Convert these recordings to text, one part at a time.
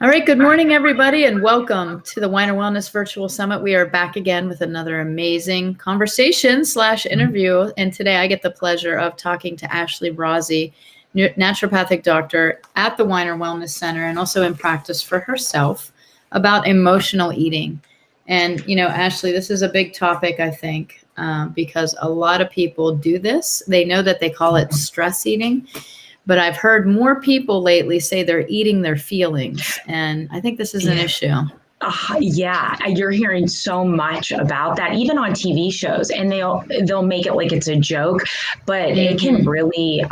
All right, good morning, everybody, and welcome to the Winer Wellness Virtual Summit. We are back again with another amazing conversation / interview, and today I get the pleasure of talking to Ashley Rozzi, naturopathic doctor at the Winer Wellness Center and also in practice for herself, about emotional eating. And, you know, Ashley, this is a big topic, I think, because a lot of people do this. They know that they call it stress eating. But I've heard more people lately say they're eating their feelings, and I think this is an issue. Yeah, you're hearing so much about that, even on TV shows, and they'll make it like it's a joke, but it can really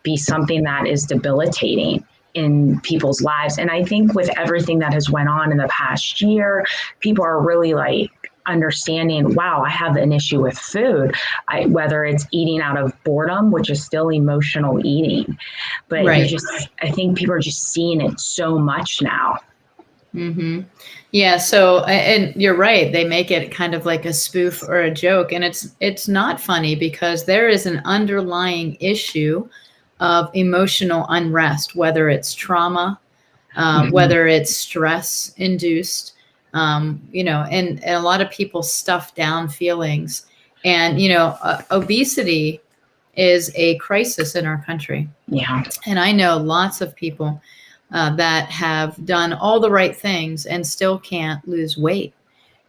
be something that is debilitating in people's lives. And I think with everything that has went on in the past year, people are really like understanding, wow, I have an issue with food, whether it's eating out of boredom, which is still emotional eating. But Right. I think people are just seeing it so much now. Mm-hmm. Yeah. So, and you're right. They make it kind of like a spoof or a joke, and it's not funny because there is an underlying issue of emotional unrest, whether it's trauma, whether it's stress induced. And a lot of people stuff down feelings, and, obesity is a crisis in our country. Yeah. And I know lots of people that have done all the right things and still can't lose weight.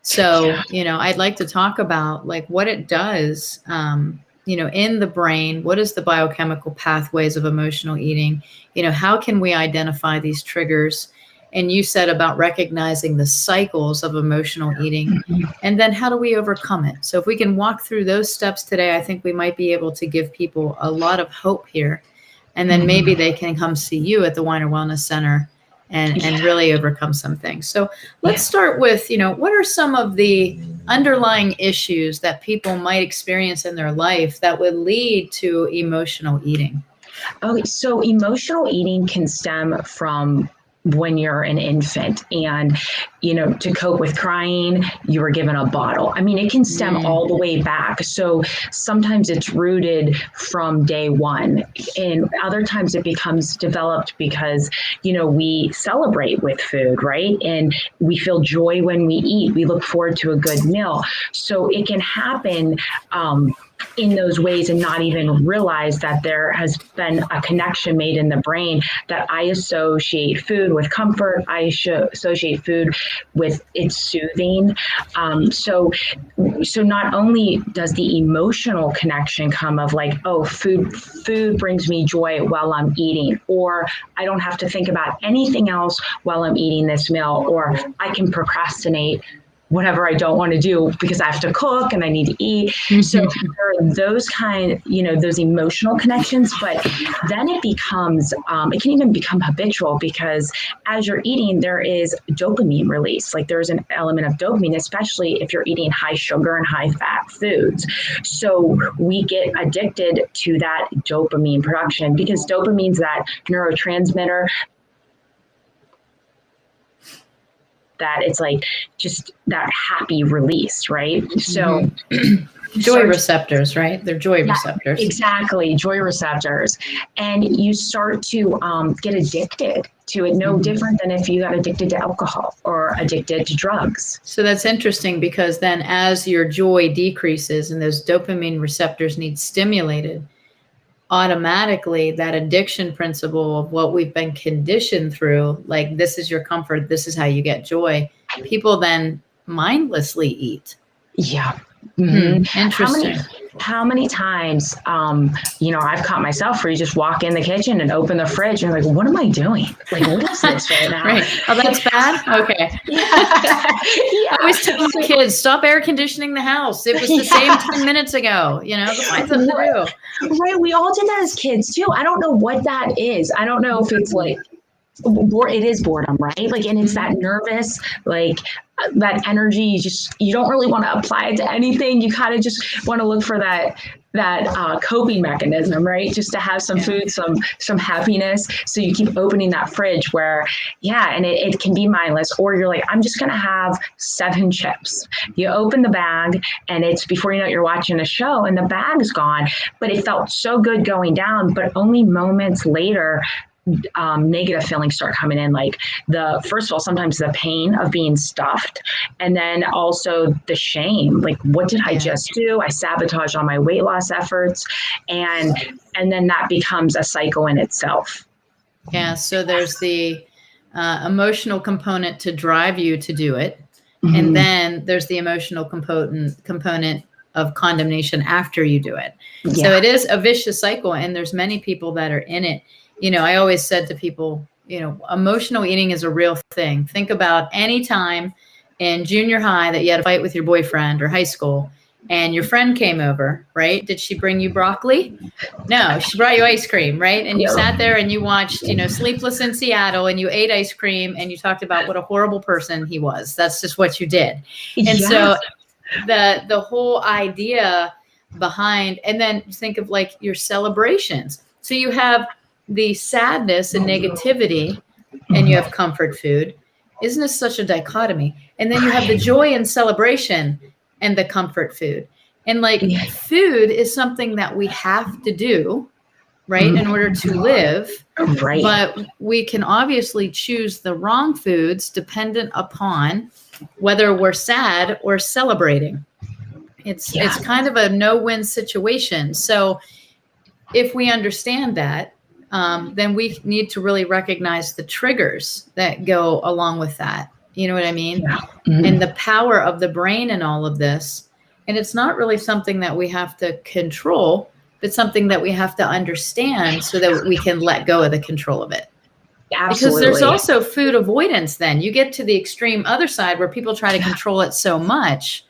So, I'd like to talk about like what it does, in the brain. What is the biochemical pathways of emotional eating? How can we identify these triggers? And you said about recognizing the cycles of emotional eating, and then how do we overcome it? So if we can walk through those steps today, I think we might be able to give people a lot of hope here. And then maybe they can come see you at the Winer Wellness Center and really overcome some things. So let's start with, what are some of the underlying issues that people might experience in their life that would lead to emotional eating? Okay, so emotional eating can stem from when you're an infant, and to cope with crying, you were given a bottle. I mean, it can stem all the way back. So sometimes it's rooted from day one, and other times it becomes developed because we celebrate with food, right? And we feel joy when we eat. We look forward to a good meal. So it can happen in those ways and not even realize that there has been a connection made in the brain, that I associate food with comfort. I associate food with it's soothing. So not only does the emotional connection come of like, oh, food brings me joy while I'm eating, or I don't have to think about anything else while I'm eating this meal, or I can procrastinate whatever I don't want to do because I have to cook and I need to eat. So there are those those emotional connections, but then it becomes, it can even become habitual, because as you're eating, there is dopamine release. Like there's an element of dopamine, especially if you're eating high sugar and high fat foods. So we get addicted to that dopamine production, because dopamine's that neurotransmitter that it's like just that happy release, right? So joy receptors, right? They're joy receptors. Exactly, joy receptors. And you start to get addicted to it, no different than if you got addicted to alcohol or addicted to drugs. So that's interesting, because then as your joy decreases and those dopamine receptors need stimulated, automatically that addiction principle of what we've been conditioned through, like this is your comfort, this is how you get joy, people then mindlessly eat. Yeah. Interesting. How many times, I've caught myself where you just walk in the kitchen and open the fridge and you're like, what am I doing? Like, what is this right now? Right. Oh, that's bad? Okay. I always tell my kids, stop air conditioning the house. It was the same 10 minutes ago. Go find something to do. Right. We all did that as kids too. I don't know what that is. I don't know if it's like, it is boredom, right? Like, and it's that nervous, like that energy, you don't really want to apply it to anything. You kind of just want to look for that coping mechanism, right? Just to have some food, some happiness. So you keep opening that fridge and it can be mindless, or you're like, I'm just going to have 7 chips. You open the bag and it's before you know it, you're watching a show and the bag's gone, but it felt so good going down, but only moments later negative feelings start coming in, like first of all, sometimes the pain of being stuffed, and then also the shame, like what did I just do? I sabotaged all my weight loss efforts, and then that becomes a cycle in itself. Yeah, so there's the emotional component to drive you to do it, and then there's the emotional component of condemnation after you do it. So it is a vicious cycle, and there's many people that are in it. I always said to people, emotional eating is a real thing. Think about any time in junior high that you had a fight with your boyfriend, or high school, and your friend came over, right? Did she bring you broccoli? No, she brought you ice cream, right? And you sat there and you watched, Sleepless in Seattle, and you ate ice cream, and you talked about what a horrible person he was. That's just what you did. And so the whole idea behind, and then think of like your celebrations. So you have the sadness and negativity, and you have comfort food. Isn't this such a dichotomy? And then you have the joy and celebration and the comfort food. And like food is something that we have to do, right, in order to live. Right. But we can obviously choose the wrong foods dependent upon whether we're sad or celebrating. It's kind of a no-win situation. So if we understand that, then we need to really recognize the triggers that go along with that. You know what I mean? And the power of the brain in all of this. And it's not really something that we have to control, but something that we have to understand so that we can let go of the control of it. Absolutely. Because there's also food avoidance then. You get to the extreme other side where people try to control it so much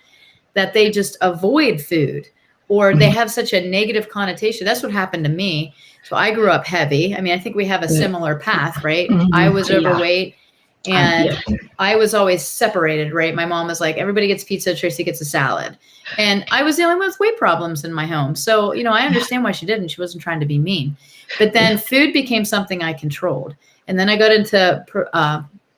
that they just avoid food, or they have such a negative connotation. That's what happened to me. So I grew up heavy. I mean, I think we have a similar path, right? I was overweight. And I was always separated, right? My mom was like, everybody gets pizza, Tracy gets a salad. And I was dealing with weight problems in my home. So, I understand why she didn't. She wasn't trying to be mean. But then food became something I controlled. And then I got into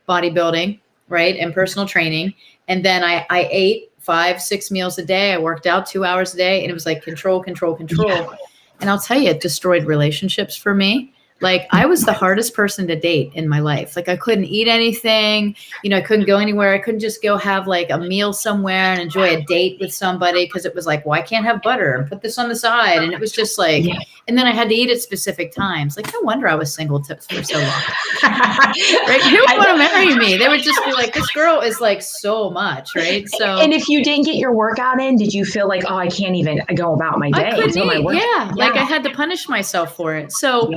bodybuilding, right? And personal training. And then I ate 5-6 meals a day. I worked out 2 hours a day. And it was like control. And I'll tell you, it destroyed relationships for me. Like I was the hardest person to date in my life. Like I couldn't eat anything, I couldn't go anywhere. I couldn't just go have like a meal somewhere and enjoy a date with somebody. Cause it was like, well, I can't have butter and put this on the side. And it was just like, and then I had to eat at specific times. Like, no wonder I was single for so long. Right? Who would want to marry me? They would just be like, this girl is like so much. Right. So, and if you didn't get your workout in, did you feel like, oh, I can't even go about my day? I couldn't eat. Like I had to punish myself for it. So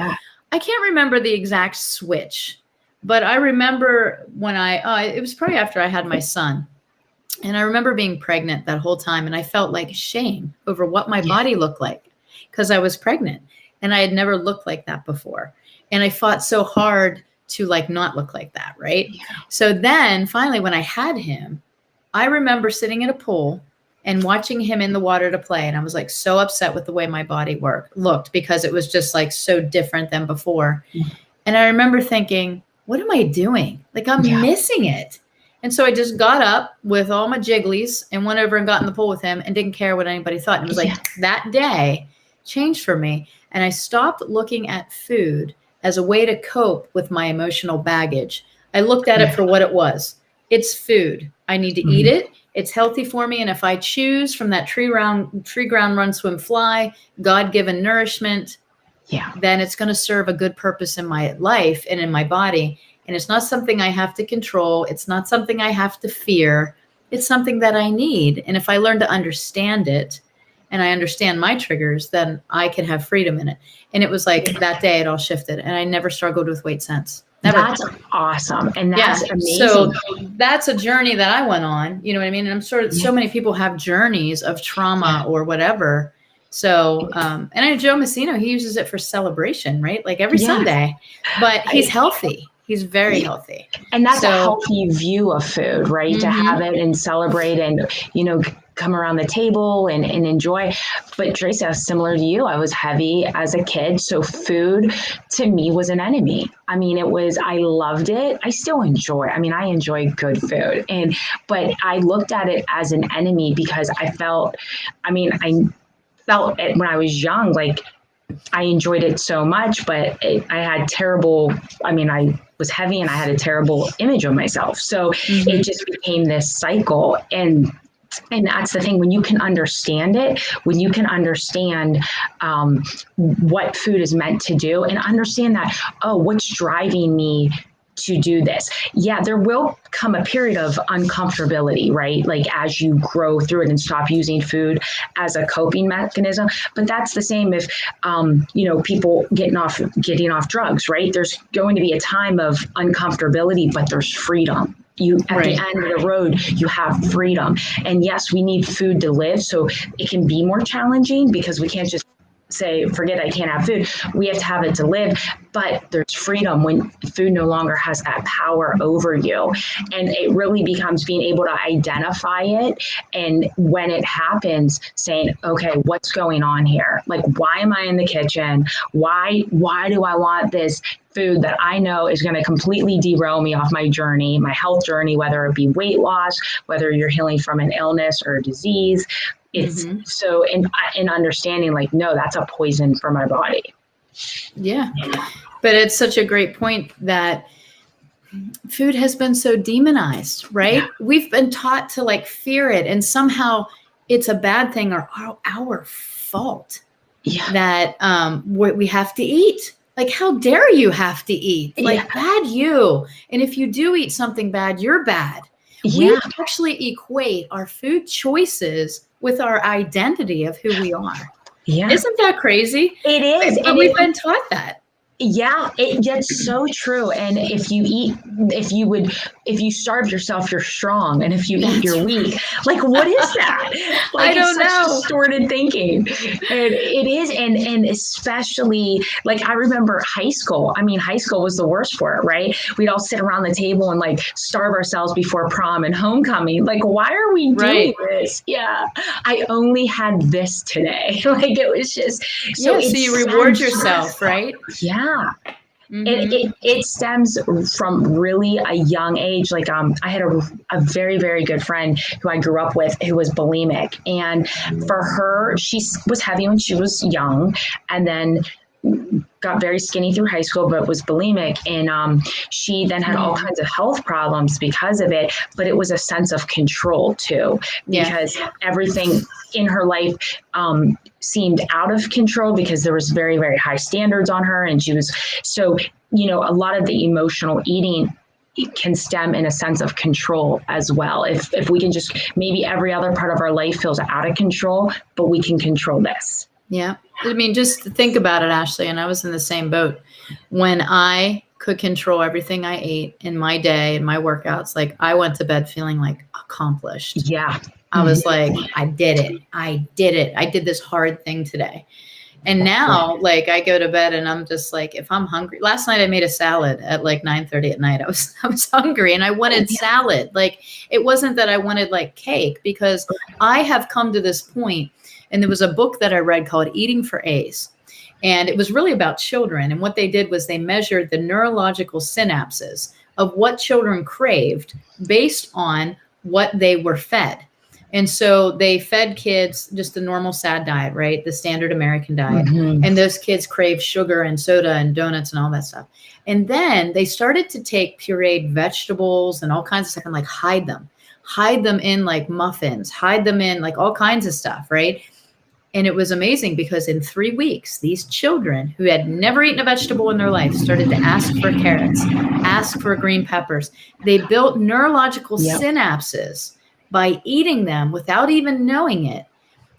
I can't remember the exact switch, but I remember when it was probably after I had my son, and I remember being pregnant that whole time. And I felt like shame over what my body looked like because I was pregnant and I had never looked like that before. And I fought so hard to like not look like that. Right. So then finally, when I had him, I remember sitting at a pool and watching him in the water to play. And I was like so upset with the way my body looked because it was just like so different than before. And I remember thinking, what am I doing? Like I'm missing it. And so I just got up with all my jigglies and went over and got in the pool with him and didn't care what anybody thought. And it was like that day changed for me. And I stopped looking at food as a way to cope with my emotional baggage. I looked at it for what it was. It's food. I need to eat it. It's healthy for me. And if I choose from that tree ground, run, swim, fly, God-given nourishment, then it's going to serve a good purpose in my life and in my body. And it's not something I have to control. It's not something I have to fear. It's something that I need. And if I learn to understand it and I understand my triggers, then I can have freedom in it. And it was like that day it all shifted. And I never struggled with weight since. Never. That's awesome. And that's amazing. So that's a journey that I went on, you know what I mean? And I'm sure so many people have journeys of trauma or whatever. So, and I know Joe Messino, he uses it for celebration, right? Like every Sunday, but he's healthy. He's very healthy. And that's a healthy view of food, right? To have it and celebrate and, come around the table and enjoy. But Tracy, I was similar to you. I was heavy as a kid. So food to me was an enemy. I mean, I loved it. I still enjoy, I enjoy good food. But I looked at it as an enemy because I felt it when I was young, like I enjoyed it so much, but I had terrible, I was heavy and I had a terrible image of myself. So it just became this cycle. And that's the thing, when you can understand it, when you can understand what food is meant to do, and understand that, oh, what's driving me to do this? Yeah, there will come a period of uncomfortability, right? Like as you grow through it and stop using food as a coping mechanism. But that's the same if, people getting off drugs, right? There's going to be a time of uncomfortability, but there's freedom. You at the end of the road, you have freedom. And yes, we need food to live. So it can be more challenging because we can't just say, forget I can't have food. We have to have it to live. But there's freedom when food no longer has that power over you. And it really becomes being able to identify it. And when it happens, saying, okay, what's going on here? Like, why am I in the kitchen? Why do I want this food that I know is going to completely derail me off my journey, my health journey, whether it be weight loss, whether you're healing from an illness or a disease? It's so in understanding, like, no, that's a poison for my body. Yeah. But it's such a great point that food has been so demonized, right? Yeah. We've been taught to like fear it, and somehow it's a bad thing or our fault that we have to eat. Like, how dare you have to eat? Like, bad you. And if you do eat something bad, you're bad. Yeah. We actually equate our food choices with our identity of who we are. Yeah. Isn't that crazy? It is. But we've been taught that. Yeah, it's so true. And if you starve yourself, you're strong. And if you eat, you're weak. Like, what is that? Like, I don't know. Distorted thinking. And it is. And especially, like, I remember high school. I mean, high school was the worst for it, right? We'd all sit around the table and like starve ourselves before prom and homecoming. Like, why are we doing this? Yeah. I only had this today. Like, it was just. So you reward yourself, right? Yeah. It stems from really a young age. Like, I had a very, very good friend who I grew up with who was bulimic. And for her, she was heavy when she was young, and then got very skinny through high school, but was bulimic. And she then had all kinds of health problems because of it. But it was a sense of control too, because everything in her life seemed out of control because there was very, very high standards on her. And she was, so, a lot of the emotional eating can stem in a sense of control as well. If we can just, maybe every other part of our life feels out of control, but we can control this. Yeah. I mean, just think about it, Ashley. And I was in the same boat when I could control everything I ate in my day and my workouts. Like, I went to bed feeling like accomplished. Yeah. I was like, I did it. I did this hard thing today. And now, like, I go to bed and I'm just like, if I'm hungry. Last night I made a salad at like 9:30 at night. I was hungry and I wanted salad. Like, it wasn't that I wanted like cake, because I have come to this point. And there was a book that I read called Eating for A's. And it was really about children. And what they did was they measured the neurological synapses of what children craved based on what they were fed. And so they fed kids just the normal SAD diet, right? The standard American diet. And those kids craved sugar and soda and donuts and all that stuff. And then they started to take pureed vegetables and all kinds of stuff and like hide them in like muffins, hide them in like all kinds of stuff, right? And it was amazing because in 3 weeks, these children who had never eaten a vegetable in their life started to ask for carrots, ask for green peppers. They built neurological synapses by eating them without even knowing it.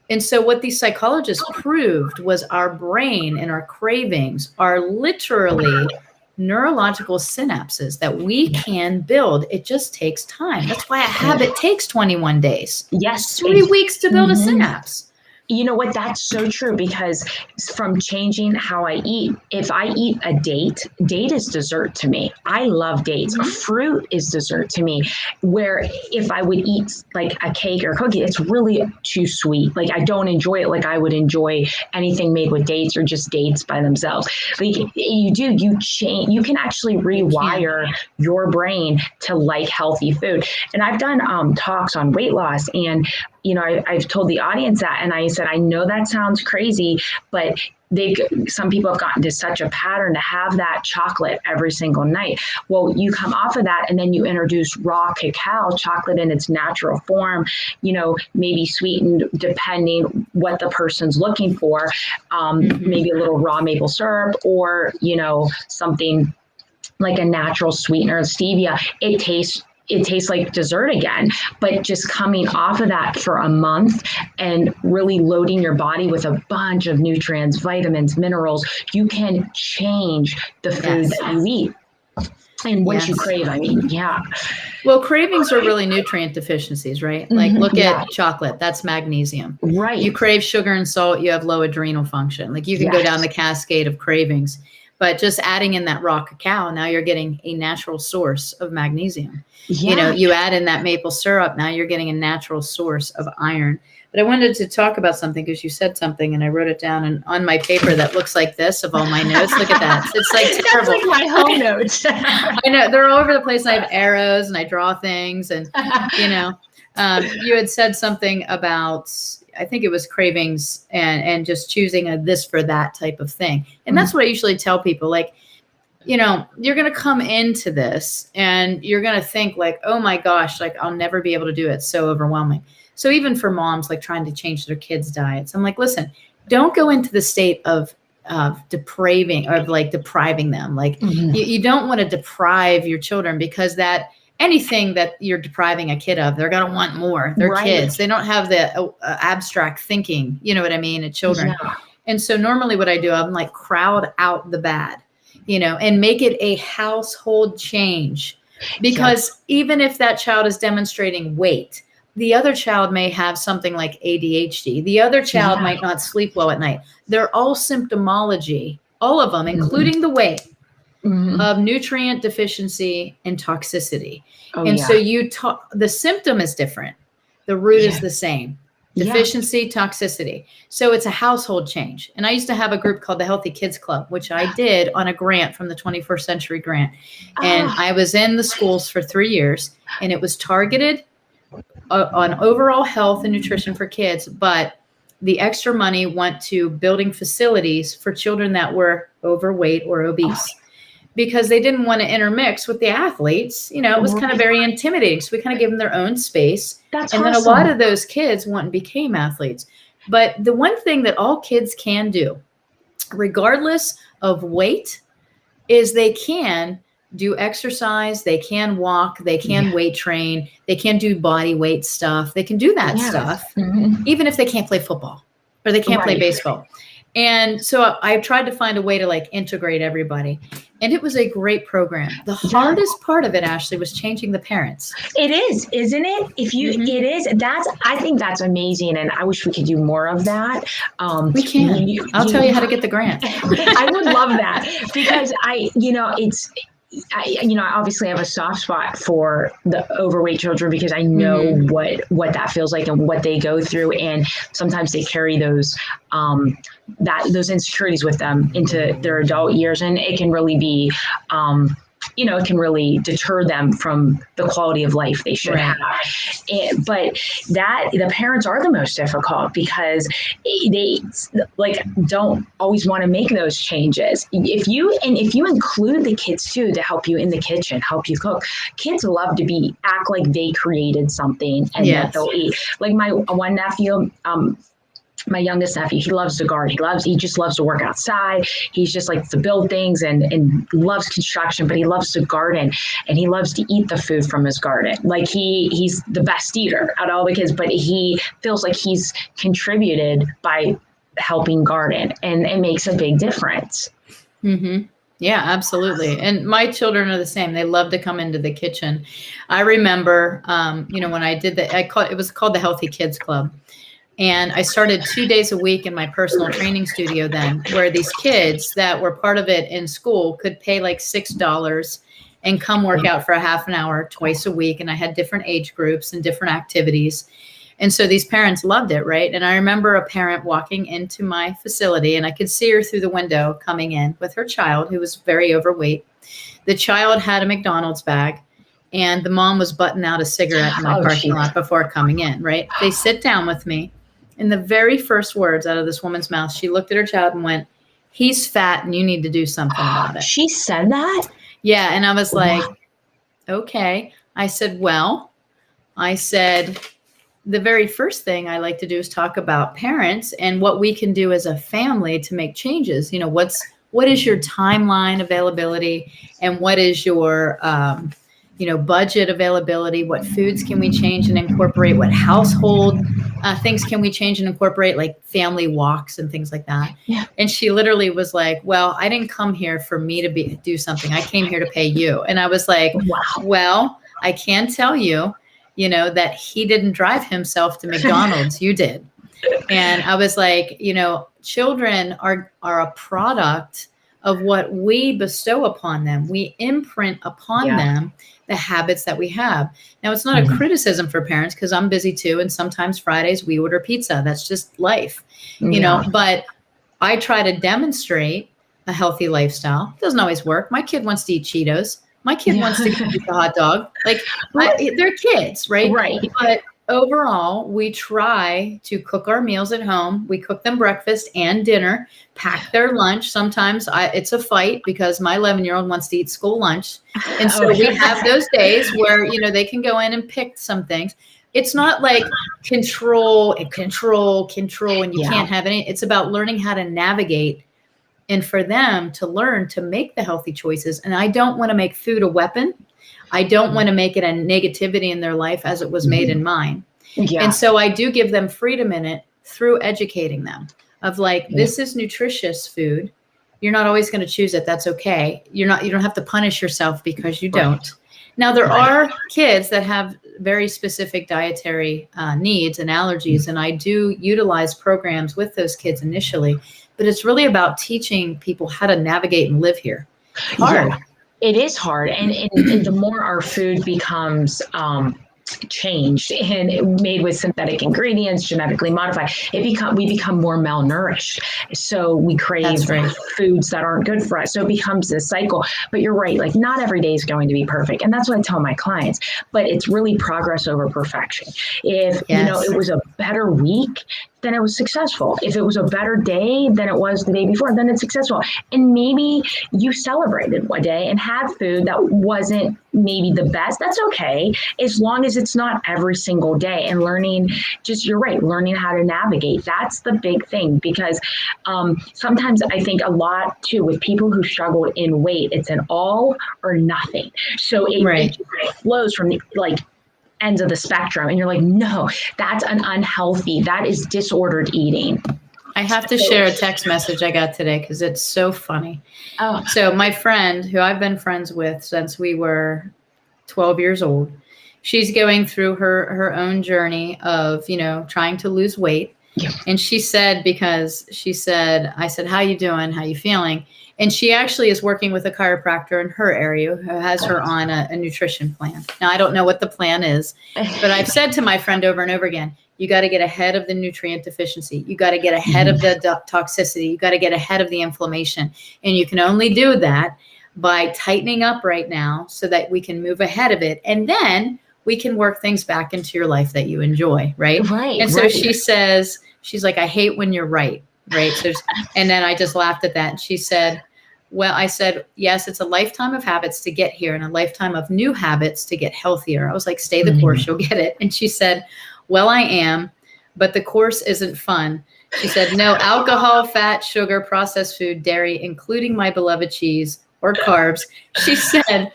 And so what these psychologists proved was our brain and our cravings are literally neurological synapses that we can build. It just takes time. That's why a habit takes 21 days. Yes. 3 weeks to build a synapse. You know what? That's so true, because from changing how I eat, if I eat a date is dessert to me. I love dates. Fruit is dessert to me. Where if I would eat like a cake or a cookie, it's really too sweet. Like, I don't enjoy it like I would enjoy anything made with dates or just dates by themselves. Like, you change, you can actually rewire your brain to like healthy food. And I've done talks on weight loss, and I've told the audience that, and I said, I know that sounds crazy, but some people have gotten to such a pattern to have that chocolate every single night. Well, you come off of that and then you introduce raw cacao, chocolate in its natural form, maybe sweetened depending what the person's looking for, maybe a little raw maple syrup, or, something like a natural sweetener, stevia. It tastes like dessert again. But just coming off of that for a month and really loading your body with a bunch of nutrients, vitamins, minerals, you can change the food that you eat. And what you crave, yeah. Well, cravings are really nutrient deficiencies, right? Like look at chocolate, that's magnesium. Right. You crave sugar and salt, you have low adrenal function. Like you can go down the cascade of cravings. But just adding in that raw cacao, now you're getting a natural source of magnesium. Yeah. You add in that maple syrup, now you're getting a natural source of iron. But I wanted to talk about something because you said something and I wrote it down and on my paper that looks like this of all my notes. Look at that. It's like terrible. That's like my home notes. I know they're all over the place. And I have arrows and I draw things and, you had said something about, I think it was cravings and just choosing a this for that type of thing. And that's what I usually tell people, like, you're going to come into this and you're going to think like, oh my gosh, like I'll never be able to do it. It's so overwhelming. So even for moms, like trying to change their kids' diets, I'm like, listen, don't go into the state of depriving them. Like you don't want to deprive your children because anything that you're depriving a kid of, they're going to want more. They're kids. They don't have the abstract thinking, you know what I mean, at children. Yeah. And so normally what I do, I'm like crowd out the bad, and make it a household change. Because even if that child is demonstrating weight, the other child may have something like ADHD. The other child might not sleep well at night. They're all symptomology, all of them, including the weight. Of nutrient deficiency and toxicity. So the symptom is different. The root is the same. Deficiency, toxicity. So it's a household change. And I used to have a group called the Healthy Kids Club, which I did on a grant from the 21st Century Grant. And I was in the schools for 3 years and it was targeted on overall health and nutrition for kids, but the extra money went to building facilities for children that were overweight or obese. Because they didn't want to intermix with the athletes. It was kind of very intimidating. So we kind of gave them their own space. Then a lot of those kids went and became athletes. But the one thing that all kids can do, regardless of weight, is they can do exercise. They can walk. They can weight train. They can do body weight stuff. They can do that stuff, even if they can't play football or they can't play baseball. And so I tried to find a way to like integrate everybody. And it was a great program. The hardest part of it, Ashley, was changing the parents. It is, isn't it? It is. I think that's amazing. And I wish we could do more of that. We can. I'll tell you how to get the grant. I would love that because I obviously have a soft spot for the overweight children because I know what that feels like and what they go through. And sometimes they carry those insecurities with them into their adult years. And it can really be, it can really deter them from the quality of life they should have. But the parents are the most difficult because they don't always want to make those changes. If you include the kids too to help you in the kitchen, help you cook, kids love to act like they created something and that they'll eat. Like my one nephew, my youngest nephew, he loves to garden. He just loves to work outside. He's just like to build things and loves construction, but he loves to garden and he loves to eat the food from his garden. Like he's the best eater out of all the kids, but he feels like he's contributed by helping garden, and it makes a big difference. Yeah, absolutely. And my children are the same. They love to come into the kitchen. I remember, when I did it was called the Healthy Kids Club. And I started 2 days a week in my personal training studio then, where these kids that were part of it in school could pay like $6 and come work out for a half an hour twice a week. And I had different age groups and different activities. And so these parents loved it, right? And I remember a parent walking into my facility and I could see her through the window coming in with her child who was very overweight. The child had a McDonald's bag. and the mom was butting out a cigarette in my parking lot before coming in, right? They sit down with me, and the very first words out of this woman's mouth, she looked at her child and went, "He's fat and you need to do something about it." She said that? Yeah. And I was like, okay. I said, the very first thing I like to do is talk about parents and what we can do as a family to make changes. You know, what is your timeline availability, and what is your, budget availability? What foods can we change and incorporate? What household things can we change and incorporate, like family walks and things like that? Yeah. And she literally was like, "Well, I didn't come here for me to do something. I came here to pay you." And I was like, Wow. "Well, I can tell you, that he didn't drive himself to McDonald's. You did." And I was like, children are a product of what we bestow upon them. We imprint upon them the habits that we have. Now, it's not a criticism for parents, because I'm busy too. And sometimes Fridays we order pizza. That's just life, but I try to demonstrate a healthy lifestyle. It doesn't always work. My kid wants to eat Cheetos. My kid wants to eat a hot dog. Like, they're kids, right? Right. But overall, we try to cook our meals at home. We cook them breakfast and dinner, pack their lunch. Sometimes it's a fight, because my 11-year-old wants to eat school lunch. And so we have those days where, they can go in and pick some things. It's not like control, and you can't have any. It's about learning how to navigate, and for them to learn to make the healthy choices. And I don't want to make food a weapon. I don't want to make it a negativity in their life as it was made in mine. Yeah. And so I do give them freedom in it through educating them of like, this is nutritious food. You're not always going to choose it. That's okay. You don't have to punish yourself because you don't. Now, there are kids that have very specific dietary needs and allergies, and I do utilize programs with those kids initially, but it's really about teaching people how to navigate and live here. Hard. Yeah, it is hard. And the more our food becomes changed and made with synthetic ingredients, genetically modified, we become more malnourished. So we crave foods that aren't good for us. So it becomes this cycle. But you're right, like not every day is going to be perfect. And that's what I tell my clients. But it's really progress over perfection. If it was a better week, then it was successful. If it was a better day than it was the day before, then it's successful. And maybe you celebrated one day and had food that wasn't maybe the best. That's okay, as long as it's not every single day. And learning, you're right, learning how to navigate. That's the big thing, because sometimes I think a lot too with people who struggle in weight, it's an all or nothing. So it flows from the ends of the spectrum, and you're like, no, that's that is disordered eating. I have to share a text message I got today because it's so funny. So my friend, who I've been friends with since we were 12 years old, she's going through her own journey of trying to lose weight. And she said, I said, "How you doing? How you feeling?" And she actually is working with a chiropractor in her area who has her on a nutrition plan. Now, I don't know what the plan is, but I've said to my friend over and over again, you got to get ahead of the nutrient deficiency. You got to get ahead of the toxicity. You got to get ahead of the inflammation. And you can only do that by tightening up right now so that we can move ahead of it. And then we can work things back into your life that you enjoy, right? And so she says, she's like, "I hate when you're right." Right. So, and then I just laughed at that. And she said, "Well," I said, "Yes, it's a lifetime of habits to get here and a lifetime of new habits to get healthier." I was like, "Stay the course, you'll get it." And she said, "Well, I am, but the course isn't fun." She said, "No alcohol, fat, sugar, processed food, dairy, including my beloved cheese or carbs." She said,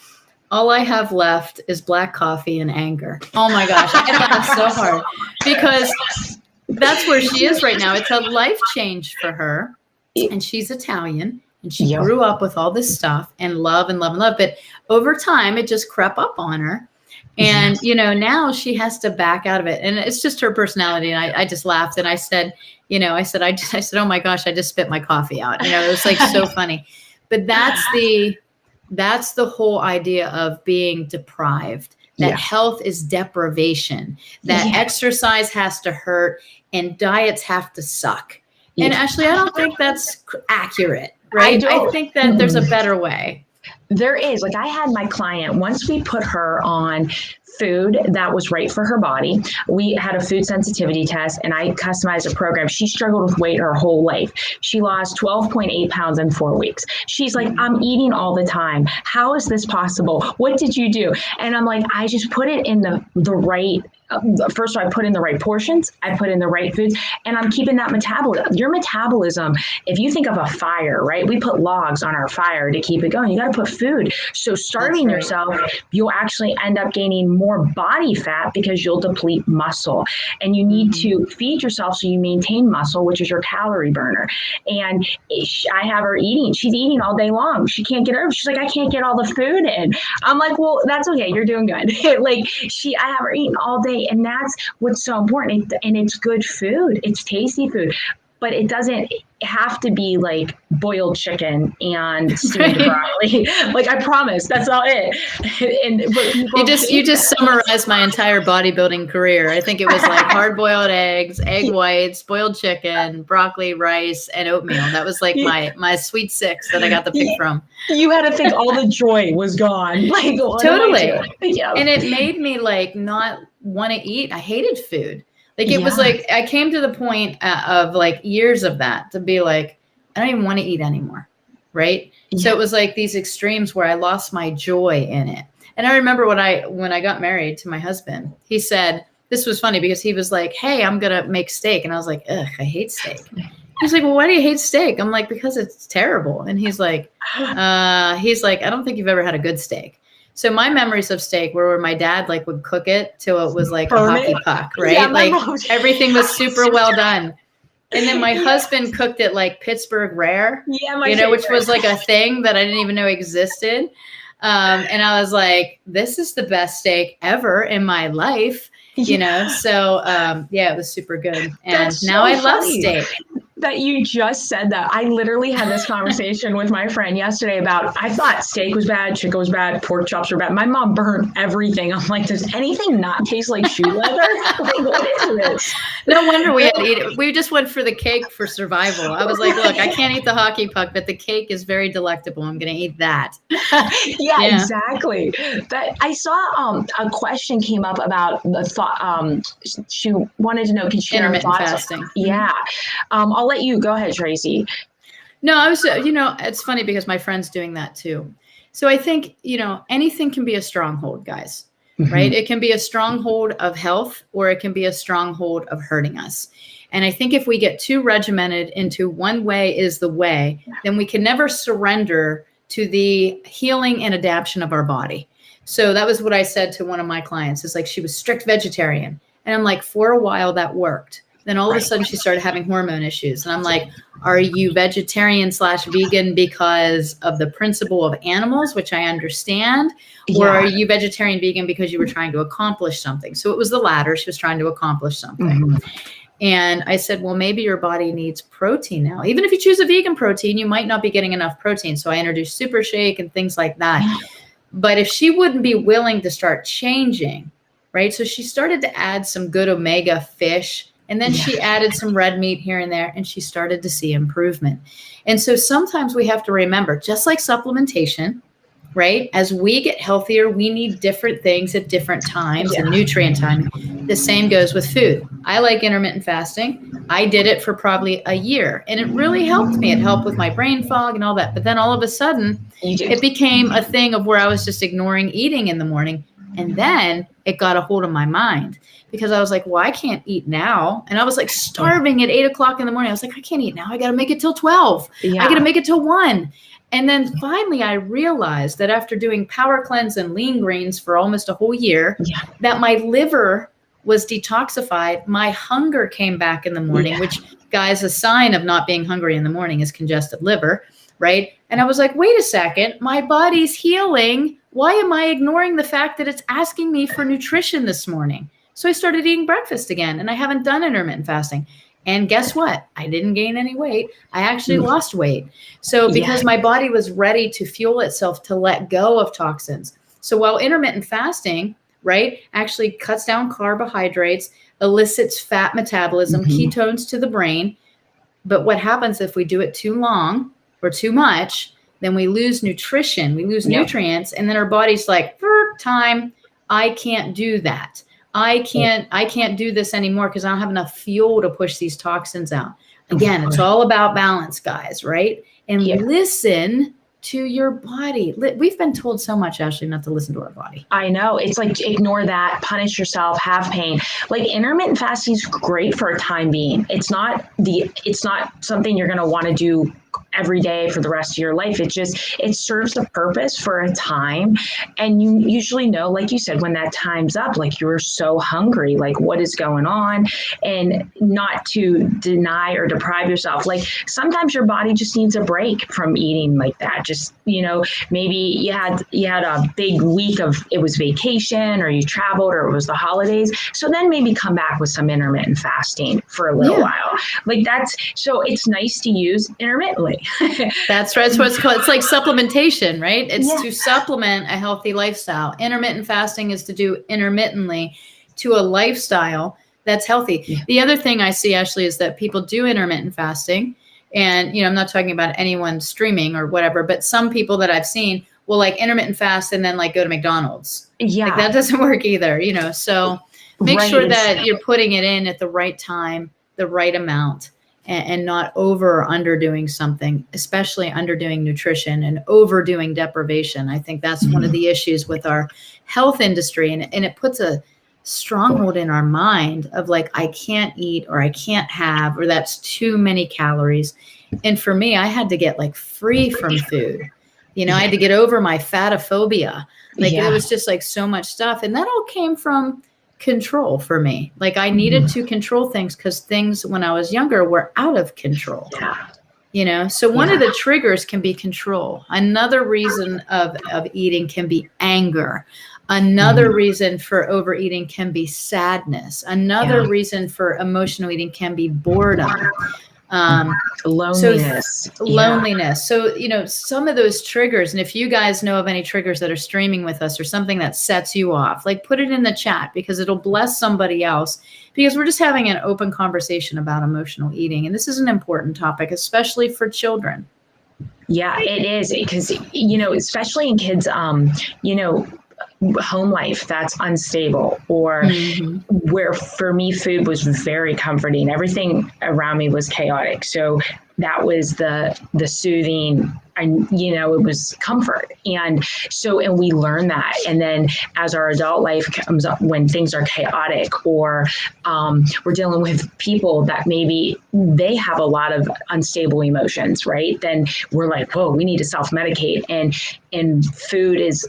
"All I have left is black coffee and anger." Oh my gosh. I laughed so hard because that's where she is right now. It's a life change for her. And she's Italian, and she grew up with all this stuff and love and love and love. But over time, it just crept up on her. And, now she has to back out of it. And it's just her personality. And I just laughed. And I said, I said, "Oh my gosh, I just spit my coffee out." It was like so funny. But that's the whole idea of being deprived. That health is deprivation, that exercise has to hurt and diets have to suck. And actually, I don't think that's accurate, right? I think that there's a better way. There is. Like I had my client, once we put her on food that was right for her body, we had a food sensitivity test and I customized a program. She struggled with weight her whole life. She lost 12.8 pounds in 4 weeks. She's like, I'm eating all the time. How is this possible? What did you do? And I'm like, I just put it in the right, first of all, I put in the right portions, I put in the right foods, and I'm keeping that metabolism. Your metabolism, if you think of a fire, right? We put logs on our fire to keep it going. You got to put food. So starving yourself, you'll actually end up gaining more body fat because you'll deplete muscle. And you need to feed yourself so you maintain muscle, which is your calorie burner. And I have her eating. She's eating all day long. She can't get over. She's like, I can't get all the food in. I'm like, well, that's okay. You're doing good. I have her eating all day. And that's what's so important. And it's good food. It's tasty food. But it doesn't have to be like boiled chicken and steamed broccoli. Like I promise, that's not it. You just summarized my entire bodybuilding career. I think it was like hard-boiled eggs, egg whites, boiled chicken, broccoli, rice, and oatmeal. That was like my sweet six that I got to pick from. You had to think all the joy was gone. Like totally. Yeah. And it made me like not want to eat. I hated food. Like it was like, I came to the point of like years of that to be like, I don't even want to eat anymore. Right. Yeah. So it was like these extremes where I lost my joy in it. And I remember when I got married to my husband, he said, this was funny because he was like, hey, I'm going to make steak. And I was like, ugh, I hate steak. He's like, well, why do you hate steak? I'm like, because it's terrible. And he's like, I don't think you've ever had a good steak. So my memories of steak were where my dad like would cook it till it was like a hockey puck, right? Yeah, like everything was super well done. And then my husband cooked it like Pittsburgh rare, which was like a thing that I didn't even know existed. And I was like, this is the best steak ever in my life, So it was super good. And now I love steak. That you just said that. I literally had this conversation with my friend yesterday about, I thought steak was bad, chicken was bad, pork chops were bad. My mom burned everything. I'm like, does anything not taste like shoe leather? Like, what is this? No wonder we had to eat it. We just went for the cake for survival. I was like, look, I can't eat the hockey puck, but the cake is very delectable. I'm going to eat that. Yeah, exactly. That I saw a question came up about the thought. She wanted to know, can she intermittent fasting? Yeah. I'll let you go ahead, Tracy. No, I was, it's funny because my friend's doing that too. So I think, anything can be a stronghold, guys, right? It can be a stronghold of health, or it can be a stronghold of hurting us. And I think if we get too regimented into one way is the way, then we can never surrender to the healing and adaptation of our body. So that was what I said to one of my clients. It's like, she was strict vegetarian. And I'm like, for a while that worked. Then all of a sudden she started having hormone issues. And I'm like, are you vegetarian/vegan because of the principle of animals, which I understand? Or are you vegetarian vegan because you were trying to accomplish something? So it was the latter. She was trying to accomplish something. And I said, well, maybe your body needs protein now. Even if you choose a vegan protein, you might not be getting enough protein. So I introduced Super Shake and things like that. But if she wouldn't be willing to start changing, right? So she started to add some good omega fish. And then she added some red meat here and there, and she started to see improvement. And so sometimes we have to remember, just like supplementation, right? As we get healthier, we need different things at different times and nutrient timing. The same goes with food. I like intermittent fasting. I did it for probably a year, and it really helped me. It helped with my brain fog and all that. But then all of a sudden, it became a thing of where I was just ignoring eating in the morning. And then it got a hold of my mind. Because I was like, well, I can't eat now. And I was like starving at 8 o'clock in the morning. I was like, I can't eat now. I got to make it till 12. I got to make it till 1. And then finally I realized that after doing Power Cleanse and Lean Greens for almost a whole year, that my liver was detoxified. My hunger came back in the morning, which, guys, a sign of not being hungry in the morning is congested liver, right? And I was like, wait a second, my body's healing. Why am I ignoring the fact that it's asking me for nutrition this morning? So I started eating breakfast again, and I haven't done intermittent fasting. And guess what? I didn't gain any weight. I actually lost weight. So because my body was ready to fuel itself to let go of toxins. So while intermittent fasting, right, actually cuts down carbohydrates, elicits fat metabolism, ketones to the brain. But what happens if we do it too long or too much? then we lose nutrition, we lose nutrients, and then our body's like, time, I can't do that. I can't do this anymore because I don't have enough fuel to push these toxins out. Again, it's all about balance, guys, right? And listen to your body. We've been told so much, Ashley, not to listen to our body. I know. It's like, ignore that, punish yourself, have pain. Like, intermittent fasting is great for a time being. It's not something you're going to want to do every day for the rest of your life. It serves the purpose for a time. And you usually know, like you said, when that time's up, like, you're so hungry, like, what is going on? And not to deny or deprive yourself. Like, sometimes your body just needs a break from eating like that. Just, maybe you had a big week of, it was vacation, or you traveled, or it was the holidays. So then maybe come back with some intermittent fasting for a little while. Like, so it's nice to use intermittently. That's right. That's what it's called. It's like supplementation, right? It's to supplement a healthy lifestyle. Intermittent fasting is to do intermittently to a lifestyle that's healthy. Yeah. The other thing I see, Ashley, is that people do intermittent fasting. And, I'm not talking about anyone streaming or whatever, but some people that I've seen will like intermittent fast and then like go to McDonald's. Yeah. Like, that doesn't work either, so make sure that you're putting it in at the right time, the right amount. And not over or underdoing something, especially underdoing nutrition and overdoing deprivation. I think that's one of the issues with our health industry. And it puts a stronghold in our mind of like, I can't eat, or I can't have, or that's too many calories. And for me, I had to get like free from food. I had to get over my fatophobia. Like, it was just like so much stuff. And that all came from control for me. Like, I needed to control things because things when I was younger were out of control. So one of the triggers can be control. Another reason of eating can be anger. Another reason for overeating can be sadness. Another reason for emotional eating can be boredom. Loneliness. So, some of those triggers, and if you guys know of any triggers that are streaming with us or something that sets you off, like, put it in the chat, because it'll bless somebody else, because we're just having an open conversation about emotional eating. And this is an important topic, especially for children. Yeah, it is, because, especially in kids, home life that's unstable, or where for me food was very comforting. Everything around me was chaotic, so that was the soothing. It was comfort. And we learn that. And then as our adult life comes up, when things are chaotic, or we're dealing with people that maybe they have a lot of unstable emotions, right? Then we're like, whoa, we need to self-medicate. And food is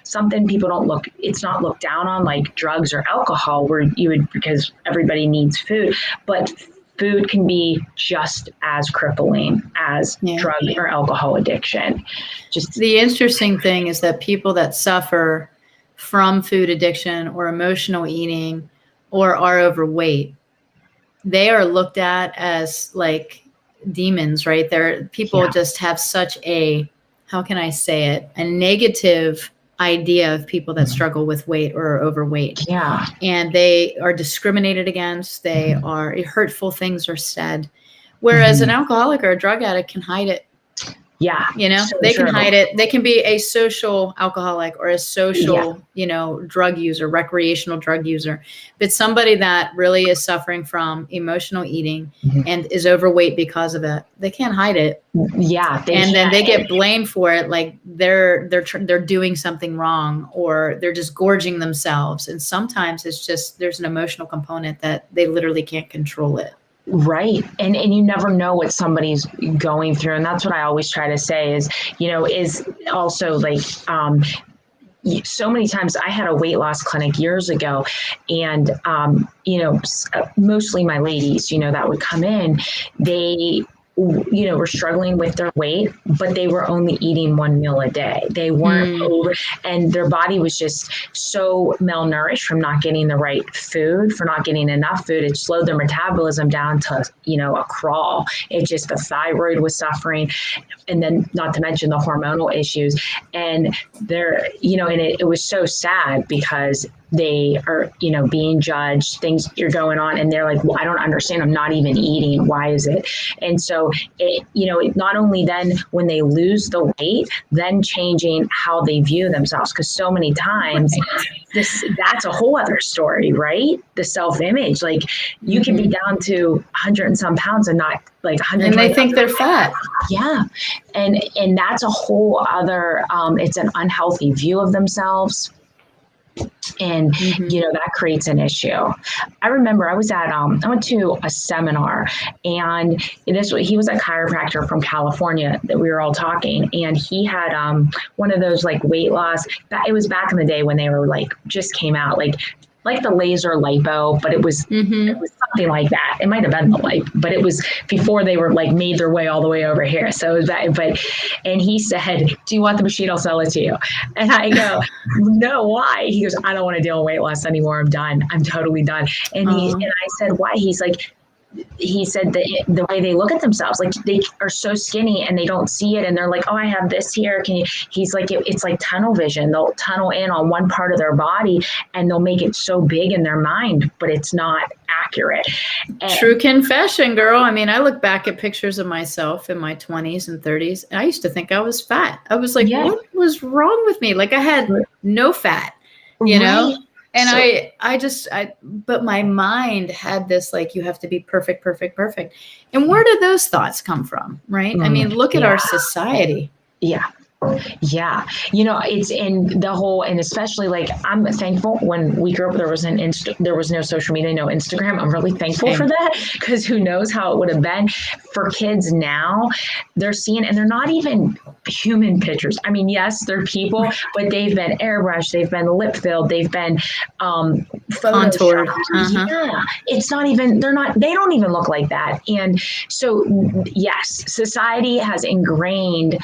something people it's not looked down on like drugs or alcohol, where because everybody needs food, but food can be just as crippling as drug or alcohol addiction. Just the interesting thing is that people that suffer from food addiction or emotional eating or are overweight, they are looked at as like demons, right? People just have such a, how can I say it, a negative idea of people that struggle with weight or are overweight. Yeah. And they are discriminated against. They are hurtful things are said. Whereas an alcoholic or a drug addict can hide it. Yeah. They can hide it. They can be a social alcoholic or a social, drug user, recreational drug user. But somebody that really is suffering from emotional eating and is overweight because of it, they can't hide it. Yeah. Then they get blamed for it. Like they're doing something wrong, or they're just gorging themselves. And sometimes it's just, there's an emotional component that they literally can't control it. Right. And you never know what somebody's going through. And that's what I always try to say is also like, so many times I had a weight loss clinic years ago, and, mostly my ladies, that would come in, they, were struggling with their weight, but they were only eating one meal a day. They weren't over, and their body was just so malnourished from not getting the right food, for not getting enough food. It slowed their metabolism down to, a crawl. The thyroid was suffering, and then not to mention the hormonal issues. And it was so sad because they are, being judged, things are going on, and they're like, well, I don't understand. I'm not even eating. Why is it? And so it not only then when they lose the weight, then changing how they view themselves, because so many times that's a whole other story, right? The self-image, like you can be down to 100 and some pounds and not like 100, and they think they're fat. Yeah. And that's a whole other, it's an unhealthy view of themselves. And, that creates an issue. I remember I went to a seminar, and he was a chiropractor from California that we were all talking, and he had one of those like weight loss. It was back in the day when they were like, just came out, like the laser lipo, but it was something like that. It might have been the lipo, but it was before they were like made their way all the way over here. So it was that, and he said, do you want the machine? I'll sell it to you. And I go, no, why? He goes, I don't want to deal with weight loss anymore. I'm done. I'm totally done. And and I said, why? He said that the way they look at themselves, like they are so skinny and they don't see it. And they're like, oh, I have this here. He's like, it's like tunnel vision. They'll tunnel in on one part of their body and they'll make it so big in their mind, but it's not accurate. True confession, girl. I mean, I look back at pictures of myself in my 20s and 30s. And I used to think I was fat. I was like, what was wrong with me? Like I had no fat, you know? And but my mind had this, like, you have to be perfect, perfect, perfect. And where did those thoughts come from? Right. I mean, look at our society. Yeah. Yeah. It's in the whole, and especially like, I'm thankful when we grew up, there was no social media, no Instagram. I'm really thankful for that, because who knows how it would have been for kids now. They're seeing, and they're not even human pictures. I mean, yes, they're people, but they've been airbrushed, they've been lip filled, they've been contoured. Yeah. It's not even, they don't even look like that. And so, yes, society has ingrained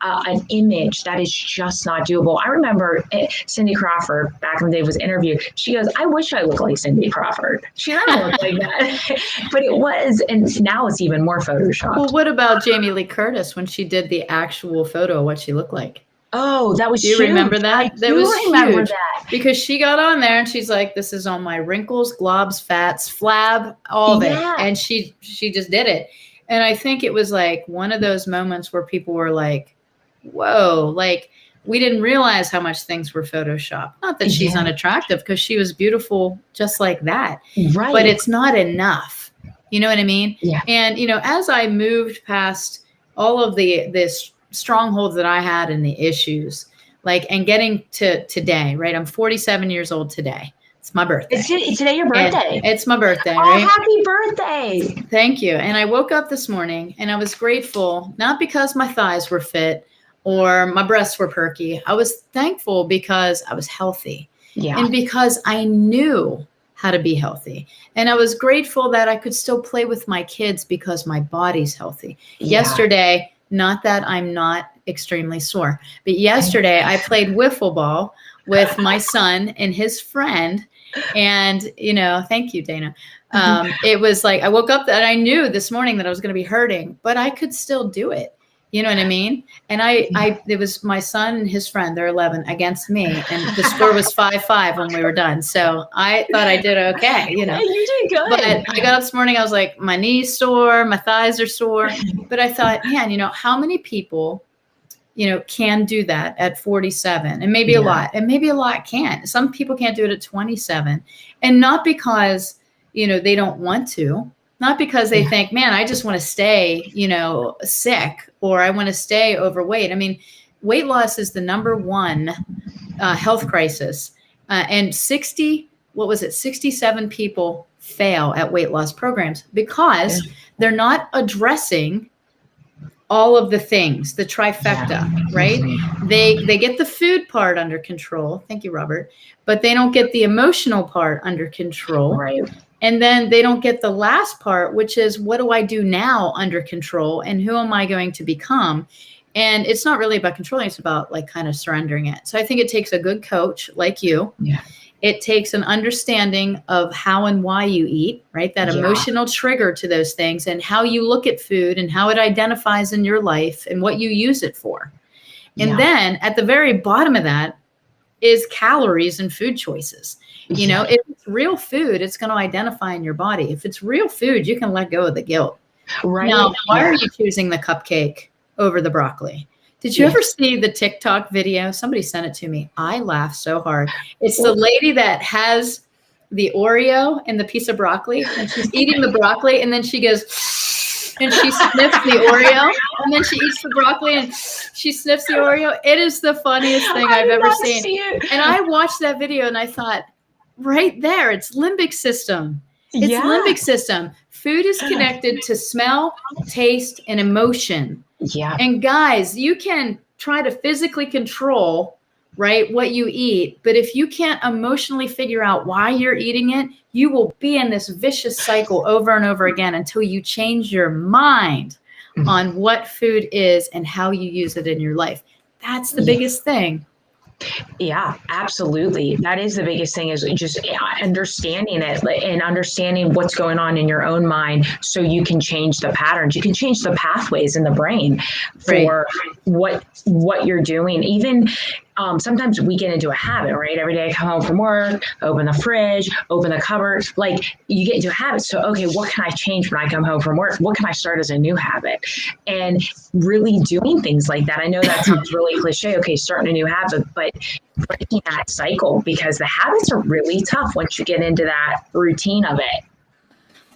an image that is just not doable. I remember Cindy Crawford back in the day was interviewed. She goes, I wish I looked like Cindy Crawford. She doesn't look like that. But it was, and now it's even more photoshopped. Well, what about Jamie Lee Curtis when she did the actual photo of what she looked like? Oh, that was huge. Do you remember that? That was huge. That. Because she got on there and she's like, this is on my wrinkles, globs, fats, flab, all of it. And she just did it. And I think it was like one of those moments where people were like, whoa, like we didn't realize how much things were photoshopped. Not that she's unattractive, because she was beautiful just like that. Right. But it's not enough. You know what I mean? Yeah. And, as I moved past all of this strongholds that I had and the issues, like, and getting to today, right? I'm 47 years old today. It's my birthday. It's today your birthday. And it's my birthday, oh, right? Happy birthday. Thank you. And I woke up this morning and I was grateful, not because my thighs were fit or my breasts were perky. I was thankful because I was healthy. Yeah. And because I knew how to be healthy. And I was grateful that I could still play with my kids because my body's healthy. Yeah. Yesterday, not that I'm not extremely sore, but yesterday I played wiffle ball with my son and his friend. And, thank you, Dana. It was like, I woke up and I knew this morning that I was going to be hurting, but I could still do it. You know what I mean? And it was my son and his friend, they're 11, against me. And the score was 5-5 when we were done. So I thought I did okay, You did good. But I got up this morning, I was like, my knees sore, my thighs are sore. But I thought, man, how many people, can do that at 47, and maybe a lot, and maybe a lot can't. Some people can't do it at 27, and not because, they don't want to, not because they think, man, I just want to stay, sick, or I want to stay overweight. I mean, weight loss is the number one health crisis. And 67 people fail at weight loss programs because they're not addressing all of the things, the trifecta, right? They get the food part under control. Thank you, Robert. But they don't get the emotional part under control. Right. And then they don't get the last part, which is, what do I do now, under control? And who am I going to become? And it's not really about controlling. It's about like kind of surrendering it. So I think it takes a good coach like you. Yeah. It takes an understanding of how and why you eat, right? That emotional trigger to those things, and how you look at food and how it identifies in your life and what you use it for. And then at the very bottom of that, is calories and food choices. You know, if it's real food, it's going to identify in your body. If it's real food, you can let go of the guilt. Right. Now, why are you choosing the cupcake over the broccoli? Did you ever see the TikTok video? Somebody sent it to me. I laughed so hard. It's the lady that has the Oreo and the piece of broccoli, and she's eating the broccoli, and then she goes, and she sniffs the Oreo, and then she eats the broccoli, and she sniffs the Oreo. It is the funniest thing I've ever seen. And I watched that video, and I thought, right there, it's limbic system. It's limbic system. Food is connected to smell, taste, and emotion. Yeah. And guys, you can try to physically control, right, what you eat, but if you can't emotionally figure out why you're eating it, you will be in this vicious cycle over and over again until you change your mind on what food is and how you use it in your life. That's the biggest thing. Yeah, absolutely. That is the biggest thing, is just understanding it and understanding what's going on in your own mind, so you can change the patterns. You can change the pathways in the brain for what you're doing. Even sometimes we get into a habit, right? Every day I come home from work, open the fridge, open the cupboard, like you get into a habit. So, okay, what can I change when I come home from work? What can I start as a new habit? And really doing things like that. I know that sounds really cliche. Okay, starting a new habit, but breaking that cycle, because the habits are really tough once you get into that routine of it.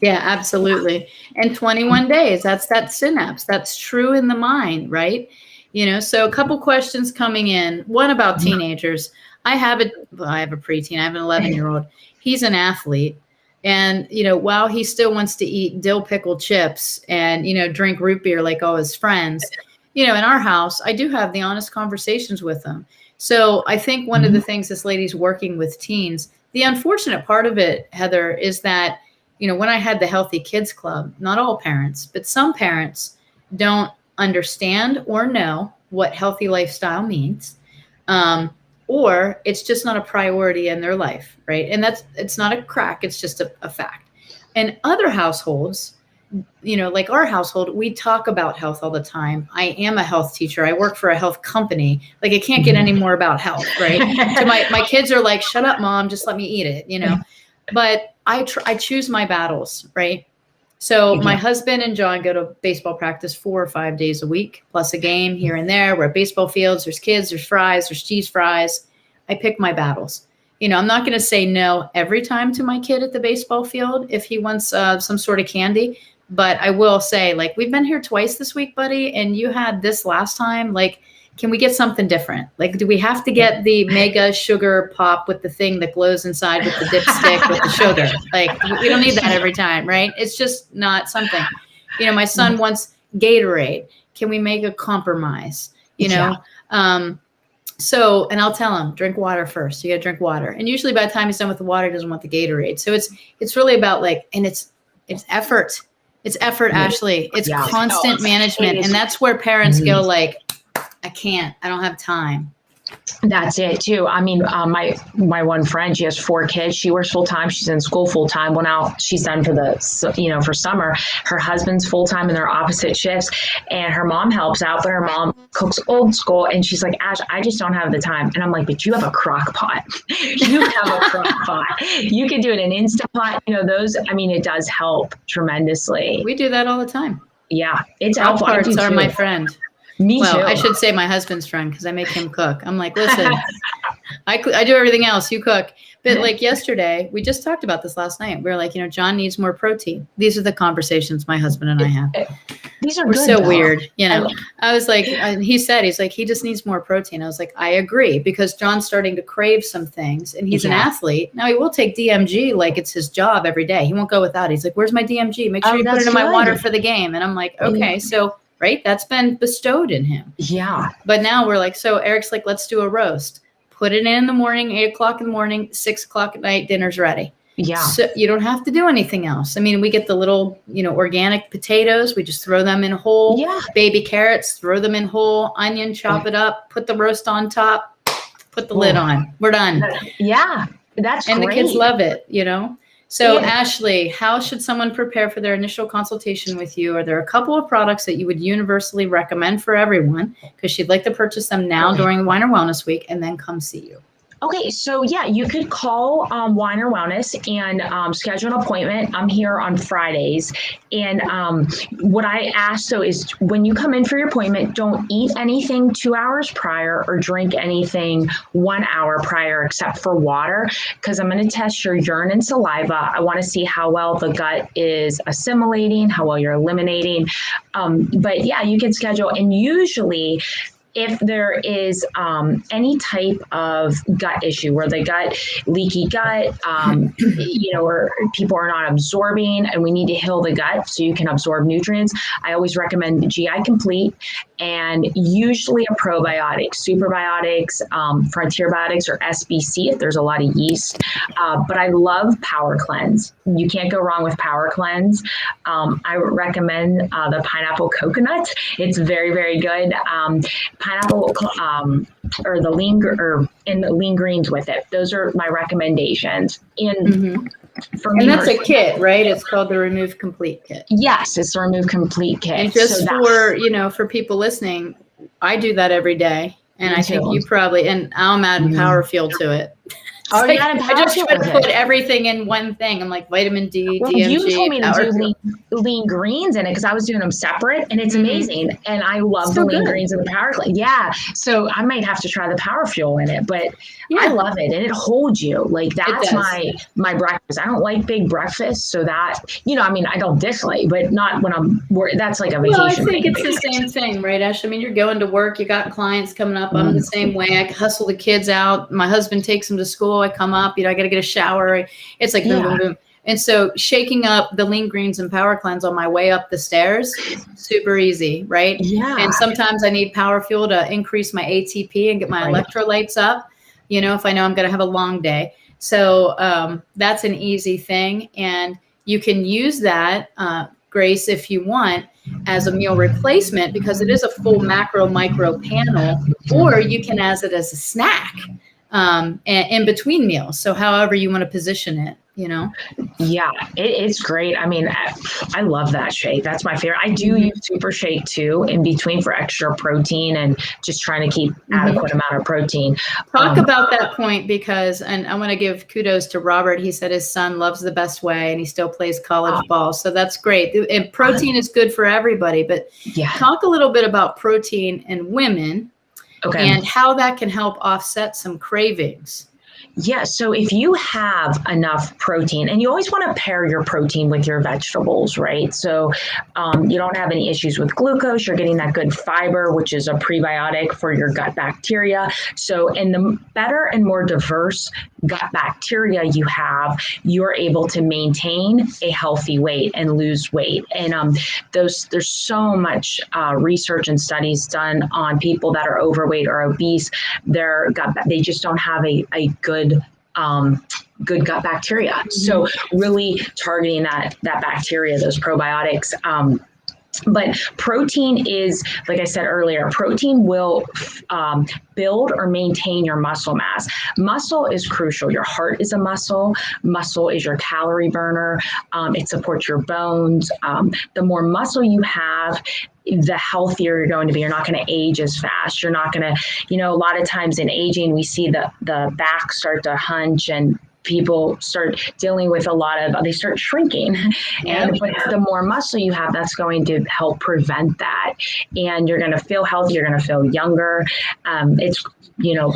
Yeah, absolutely. And 21 days, that's that synapse. That's true in the mind, right? You know, so a couple questions coming in. One about teenagers. I have a preteen. I have an 11-year-old. He's an athlete. And, you know, while he still wants to eat dill pickle chips and, you know, drink root beer like all his friends, you know, in our house, I do have the honest conversations with him. So I think one of the things this lady's working with teens, the unfortunate part of it, Heather, is that, you know, when I had the Healthy Kids Club, not all parents, but some parents don't understand or know what healthy lifestyle means, or it's just not a priority in their life, right? And it's not a crack, it's just a fact. And other households, you know, like our household, we talk about health all the time. I am a health teacher. I work for a health company. Like, I can't get any more about health, right? So my kids are like, shut up, mom, just let me eat it, you know? But I choose my battles, right? So my husband and John go to baseball practice 4 or 5 days a week, plus a game here and there. We're at baseball fields. There's kids, there's fries, there's cheese fries. I pick my battles. You know, I'm not going to say no every time to my kid at the baseball field if he wants some sort of candy. But I will say, like, we've been here twice this week, buddy, and you had this last time. Like, can we get something different? Like, do we have to get the mega sugar pop with the thing that glows inside with the dipstick with the sugar? Like, we don't need that every time, right? It's just not something. You know, my son wants Gatorade. Can we make a compromise? You know? So, and I'll tell him, drink water first. You got to drink water. And usually by the time he's done with the water, he doesn't want the Gatorade. So it's really about, like, and it's effort. It's effort, Ashley. It's constant management. And that's where parents go, like, I don't have time. That's it too. I mean, my one friend, she has 4 kids. She works full time. She's in school full time. Well, now she's done for summer. Her husband's full time and they're opposite shifts. And her mom helps out, but her mom cooks old school. And she's like, Ash, I just don't have the time. And I'm like, but you have a crock pot. You have a crock pot. You can do it in Instant Pot. You know, those. I mean, it does help tremendously. We do that all the time. Yeah, it's crock pots are my friend. Me too. I should say my husband's friend, because I make him cook. I'm like, listen, I do everything else. You cook. But like yesterday, we just talked about this last night. We were like, you know, John needs more protein. These are the conversations my husband and I have. These are We're so weird. You know, I was like, he's like, he just needs more protein. I was like, I agree, because John's starting to crave some things, and he's an athlete. Now, he will take DMG like it's his job every day. He won't go without it. He's like, where's my DMG? Make sure you put it in my water for the game. And I'm like, okay, so right, that's been bestowed in him. Yeah. But now we're like, so Eric's like, let's do a roast. Put it in the morning, 8 o'clock in the morning, 6 o'clock at night, dinner's ready. Yeah. So you don't have to do anything else. I mean, we get the little, you know, organic potatoes. We just throw them in whole. Yeah. Baby carrots, throw them in whole. Onion, chop it up. Put the roast on top. Put the lid on. We're done. Yeah. That's and great. The kids love it, you know. So Ashley, how should someone prepare for their initial consultation with you? Are there a couple of products that you would universally recommend for everyone, because she'd like to purchase them now during Wine or Wellness Week and then come see you? Okay, so yeah, you could call Weiner Wellness and schedule an appointment. I'm here on Fridays. And what I ask though is when you come in for your appointment, don't eat anything 2 hours prior or drink anything 1 hour prior except for water, because I'm going to test your urine and saliva. I want to see how well the gut is assimilating, how well you're eliminating. But yeah, you can schedule. And usually, if there is any type of gut issue where the gut, leaky gut, or people are not absorbing and we need to heal the gut so you can absorb nutrients, I always recommend GI Complete and usually a probiotic, superbiotics, frontier biotics, or SBC if there's a lot of yeast. But I love Power Cleanse. You can't go wrong with Power Cleanse. I would recommend the pineapple coconut. It's very, very good. Pineapple or the lean greens with it. Those are my recommendations. And for me, and that's a kit, right? It's called the Remove Complete Kit. Yes, it's the Remove Complete Kit. And just for people listening, I do that every day, and I think you probably. And I'm adding Power Fuel to it. I just try to put everything in one thing. I'm like vitamin D, DMG. You told me to do lean greens in it because I was doing them separate, and it's amazing. And I love the lean greens and the Power Cleanse. Yeah, so I might have to try the Power Fuel in it, but I love it, and it holds you. Like that's my breakfast. I don't like big breakfast, so that I don't dislike, but not when I'm. That's like a vacation. Well, I think it's the same thing, right, Ash? I mean, you're going to work, you got clients coming up. I'm the same way. I hustle the kids out. My husband takes them to school. I come up, I got to get a shower. It's like boom, boom, boom. And so shaking up the lean greens and Power Cleanse on my way up the stairs, super easy, right? Yeah. And sometimes I need Power Fuel to increase my ATP and get my electrolytes up, if I know I'm going to have a long day. So that's an easy thing. And you can use that, Grace, if you want, as a meal replacement, because it is a full macro micro panel, or you can as it as a snack. In between meals. So however you want to position it, Yeah, it's great. I mean, I love that shake. That's my favorite. I do use Super Shake too in between for extra protein and just trying to keep adequate amount of protein. Talk about that point and I want to give kudos to Robert. He said his son loves the best way and he still plays college ball. So that's great. And protein is good for everybody, but talk a little bit about protein in women. Okay. And how that can help offset some cravings. Yeah. So if you have enough protein, and you always want to pair your protein with your vegetables, right? So you don't have any issues with glucose. You're getting that good fiber, which is a prebiotic for your gut bacteria. So in the better and more diverse gut bacteria you have, you're able to maintain a healthy weight and lose weight. And there's so much research and studies done on people that are overweight or obese. They just don't have a good gut bacteria. So really targeting that bacteria, those probiotics. But protein is, like I said earlier, protein will build or maintain your muscle mass. Muscle is crucial. Your heart is a muscle. Muscle is your calorie burner. It supports your bones. The more muscle you have, the healthier you're going to be. You're not going to age as fast. You're not going to, a lot of times in aging, we see the back start to hunch and people start dealing with they start shrinking. But the more muscle you have, that's going to help prevent that. And you're going to feel healthy. You're going to feel younger. It's,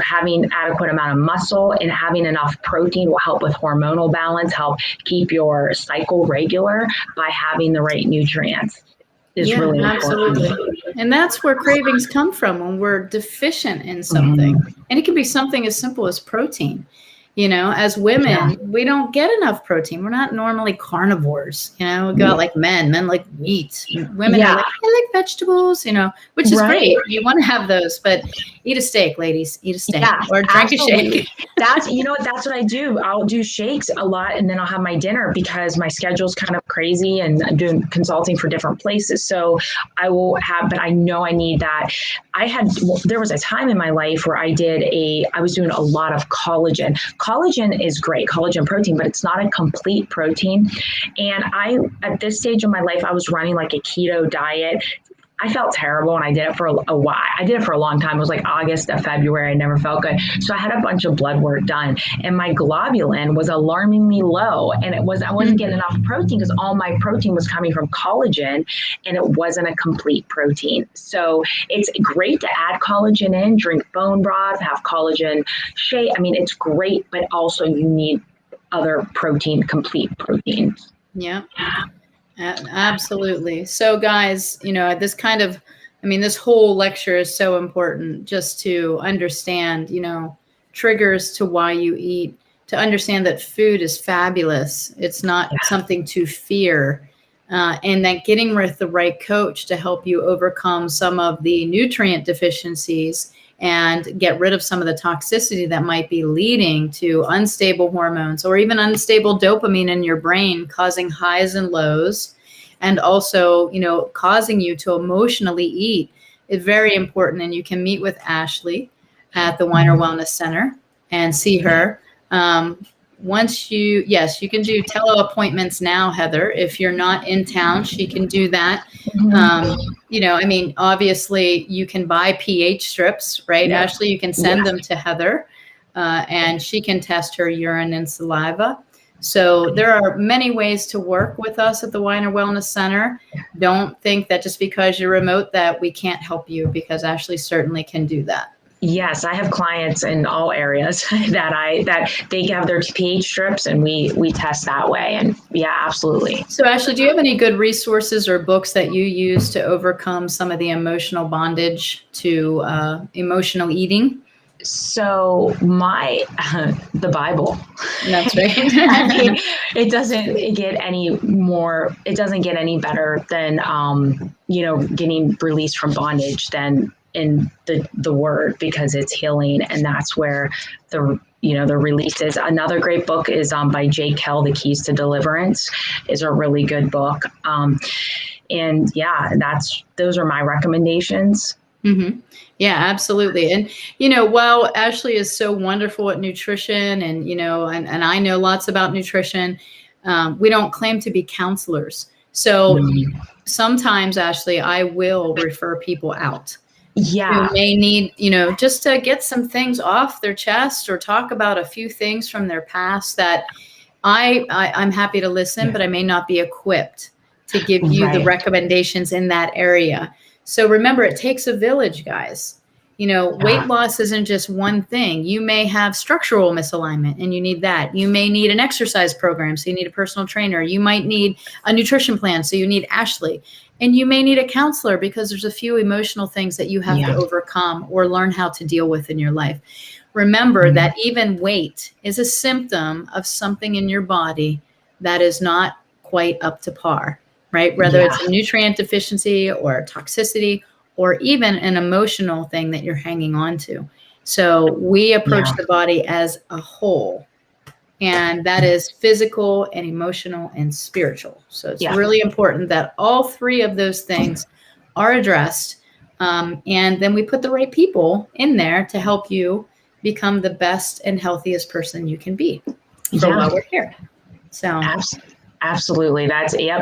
having adequate amount of muscle and having enough protein will help with hormonal balance, help keep your cycle regular by having the right nutrients. Really absolutely. And that's where cravings come from when we're deficient in something. And it can be something as simple as protein. As women, we don't get enough protein. We're not normally carnivores. We go out like men like meat. Women are like, I like vegetables, which is great. You want to have those, but eat a steak, ladies. Eat a steak or drink a shake. That's what I do. I'll do shakes a lot and then I'll have my dinner because my schedule's kind of crazy and I'm doing consulting for different places. So I will have, but I know I need that. There was a time in my life where I was doing a lot of collagen. Collagen is great, collagen protein, but it's not a complete protein. And at this stage of my life, I was running like a keto diet, I felt terrible and I did it for a while. I did it for a long time. It was like August to February. I never felt good. So I had a bunch of blood work done and my globulin was alarmingly low. And I wasn't getting enough protein because all my protein was coming from collagen and it wasn't a complete protein. So it's great to add collagen in, drink bone broth, have collagen shake. I mean, it's great, but also you need other protein, complete proteins. Yeah. Absolutely. So guys, this whole lecture is so important just to understand, triggers to why you eat, to understand that food is fabulous. It's not something to fear. And that getting with the right coach to help you overcome some of the nutrient deficiencies and get rid of some of the toxicity that might be leading to unstable hormones or even unstable dopamine in your brain, causing highs and lows, and also, causing you to emotionally eat is very important. And you can meet with Ashley at the Weiner Wellness Center and see her. You can do tele appointments now, Heather. If you're not in town, she can do that. Obviously you can buy pH strips, right? Yeah. Ashley, you can send them to Heather and she can test her urine and saliva. So there are many ways to work with us at the Weiner Wellness Center. Don't think that just because you're remote that we can't help you, because Ashley certainly can do that. Yes, I have clients in all areas that they have their pH strips and we test that way. And yeah, absolutely. So Ashley, do you have any good resources or books that you use to overcome some of the emotional bondage to emotional eating? So the Bible. That's right. I mean, it doesn't get any better than, getting released from bondage than in the word, because it's healing. And that's where the release is. Another great book is by Jay Kell, The Keys to Deliverance, is a really good book. And yeah, those are my recommendations. Mm-hmm. Yeah, absolutely. And, while Ashley is so wonderful at nutrition and, and I know lots about nutrition, we don't claim to be counselors. So sometimes, Ashley, I will refer people out. Yeah. Who may need, just to get some things off their chest or talk about a few things from their past that I'm happy to listen, but I may not be equipped to give you the recommendations in that area. So remember, it takes a village, guys. Weight loss isn't just one thing. You may have structural misalignment and you need that. You may need an exercise program, so you need a personal trainer. You might need a nutrition plan, so you need Ashley. And you may need a counselor because there's a few emotional things that you have to overcome or learn how to deal with in your life. Remember that even weight is a symptom of something in your body that is not quite up to par, right? Whether it's a nutrient deficiency or toxicity or even an emotional thing that you're hanging on to. So we approach the body as a whole. And that is physical and emotional and spiritual. So it's really important that all three of those things are addressed. And then we put the right people in there to help you become the best and healthiest person you can be for while we're here. So absolutely.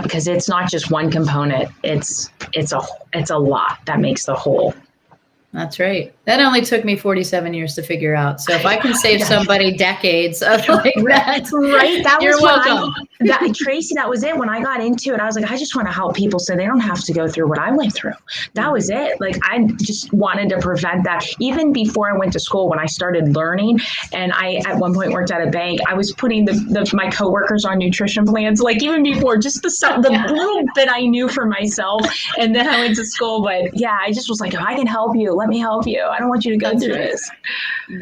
Because it's not just one component. It's a lot that makes the whole. That's right. That only took me 47 years to figure out. So if I can save somebody decades of like that, right? That you're was welcome. Tracy, that was it. When I got into it, I was like, I just want to help people so they don't have to go through what I went through. That was it. Like, I just wanted to prevent that. Even before I went to school, when I started learning, and I at one point worked at a bank, I was putting my coworkers on nutrition plans. Like, even before, just the little bit I knew for myself. And then I went to school. But yeah, I just was like, if I can help you, let me help you. I don't want you to go through this.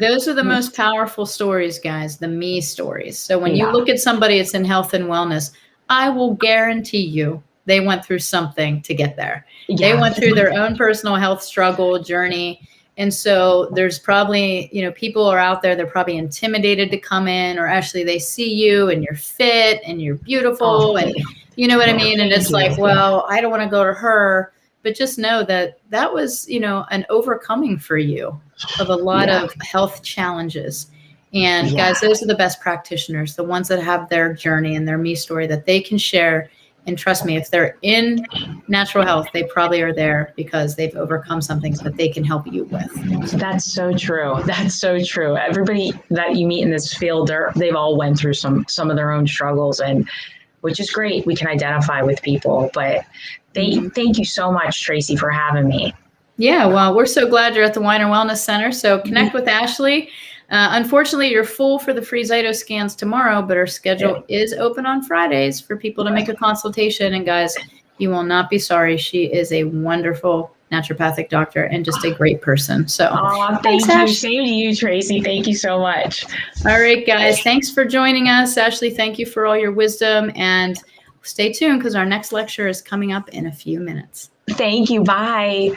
Those are the most powerful stories, guys, the me stories. So when you look at somebody that's in health and wellness, I will guarantee you they went through something to get there. They went through their own personal health struggle journey. And so there's probably, people are out there, they're probably intimidated to come in, or actually they see you and you're fit and you're beautiful and you know what I mean? And it's like, well, I don't want to go to her. But just know that was, an overcoming for you of a lot of health challenges. And guys, those are the best practitioners, the ones that have their journey and their me story that they can share And trust me, if they're in natural health, they probably are there because they've overcome something that they can help you with. That's so true. That's so true. Everybody that you meet in this field, they've all went through some of their own struggles, and which is great. We can identify with people. But thank you so much, Tracy, for having me. Yeah, well, we're so glad you're at the Weiner Wellness Center. So connect with Ashley. Unfortunately, you're full for the free Zyto scans tomorrow, but our schedule is open on Fridays for people to make a consultation. And guys, you will not be sorry. She is a wonderful naturopathic doctor and just a great person. So thank you. Same to you, Tracy. Thank you so much. All right, guys. Thanks for joining us. Ashley, thank you for all your wisdom, and stay tuned because our next lecture is coming up in a few minutes. Thank you. Bye.